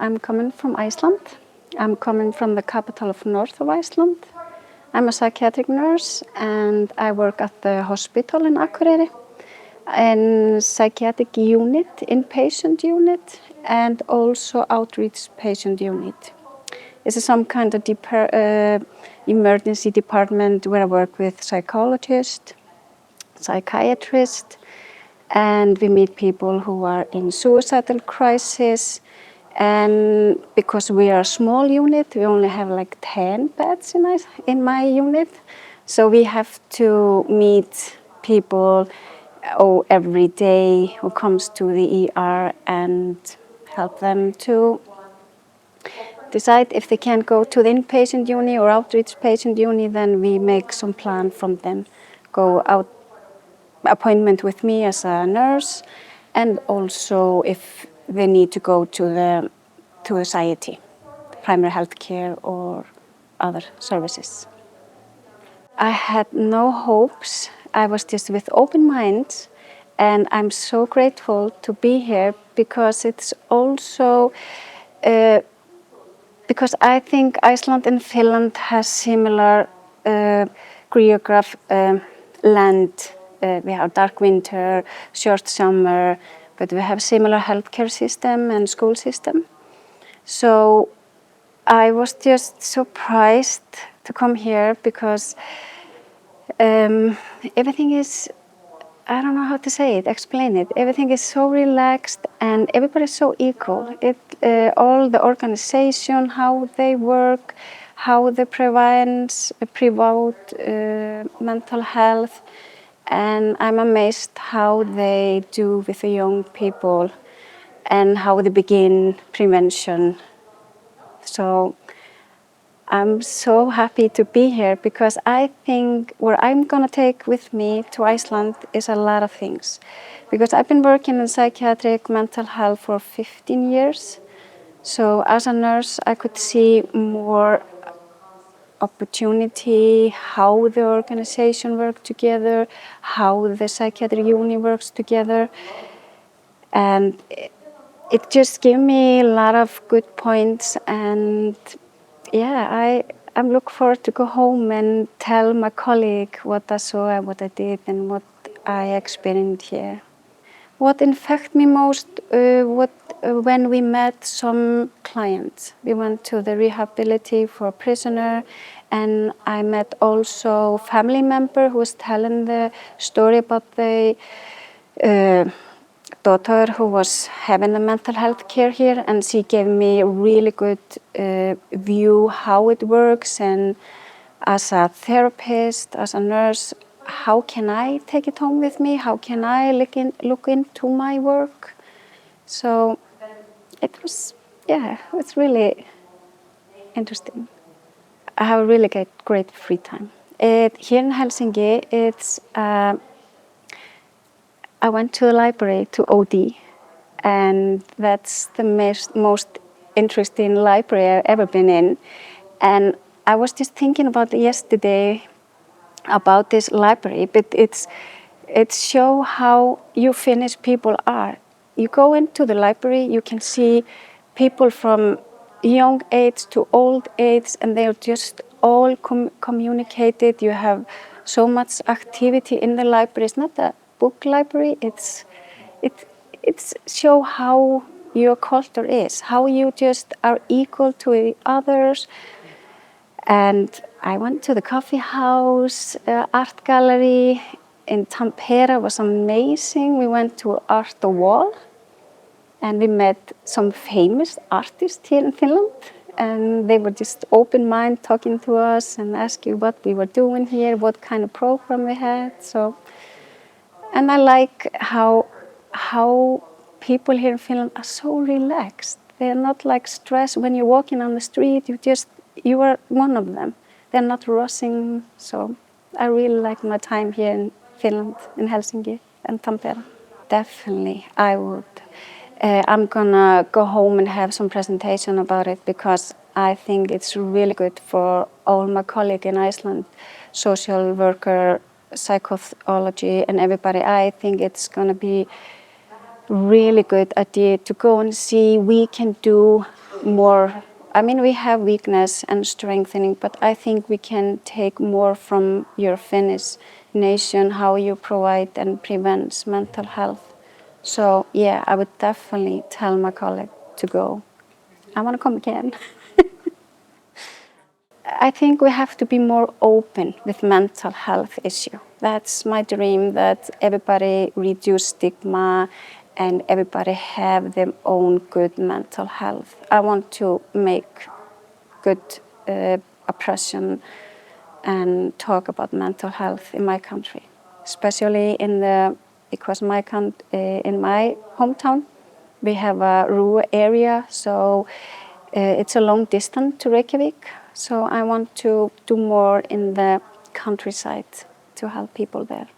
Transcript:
I'm coming from Iceland. I'm coming from the capital of north of Iceland. I'm a psychiatric nurse and I work at the hospital in Akureyri in psychiatric unit, inpatient unit, and also outreach patient unit. It's some kind of emergency department where I work with psychologists, psychiatrists, and we meet people who are in suicidal crisis. And because we are a small unit, we only have like 10 beds in my unit. So we have to meet people every day who comes to the ER and help them to decide if they can go to the inpatient unit or outreach patient unit. Then we make some plan from them, go out appointment with me as a nurse, and also if they need to go to the society, primary health care or other services. I had no hopes. I was just with open mind, and I'm so grateful to be here because it's also because I think Iceland and Finland has similar land. We have dark winter, short summer, but we have similar healthcare system and school system. So I was just surprised to come here because everything is, I don't know how to say it, explain it. Everything is so relaxed and everybody is so equal. All the organization, how they work, how they promote mental health. And I'm amazed how they do with the young people and how they begin prevention. So I'm so happy to be here because I think what I'm going to take with me to Iceland is a lot of things. Because I've been working in psychiatric mental health for 15 years. So as a nurse, I could see more opportunity, how the organization works together, how the psychiatric unit works together. And it just gave me a lot of good points. And yeah, I'm looking forward to go home and tell my colleague what I saw and what I did and what I experienced here. What infected me most, when we met some clients. We went to the rehabilitation for prisoner, and I met also family member who was telling the story about the daughter who was having the mental health care here, and she gave me a really good view how it works. And as a therapist, as a nurse, how can I take it home with me? How can I look into my work? So it was, yeah, it's really interesting. I have a really great free time. Here in Helsinki, I went to the library to OD, and that's the most interesting library I've ever been in. And I was just thinking about yesterday about this library, but it shows how you Finnish people are. You go into the library, you can see people from young age to old age, and they're just all communicated. You have so much activity in the library. It's not a book library. It shows how your culture is, how you just are equal to the others. And I went to the coffee house, art gallery in Tampere was amazing. We went to Art the Wall, and we met some famous artists here in Finland. And they were just open mind talking to us and asking what we were doing here, what kind of program we had. And I like how people here in Finland are so relaxed. They're not like stressed when you're walking on the street. You are one of them. They're not rushing. So I really like my time here in Finland, in Helsinki and Tampere. Definitely, I would. I'm gonna go home and have some presentation about it because I think it's really good for all my colleagues in Iceland, social worker, psychology, and everybody. I think it's gonna be really good idea to go and see we can do more. I mean, we have weakness and strengthening, but I think we can take more from your Finnish nation, how you provide and prevent mental health. So yeah, I would definitely tell my colleague to go. I want to come again. I think we have to be more open with mental health issue. That's my dream, that everybody reduce stigma and everybody have their own good mental health. I want to make good oppression and talk about mental health in my country, especially because in my hometown we have a rural area, so it's a long distance to Reykjavik. So I want to do more in the countryside to help people there.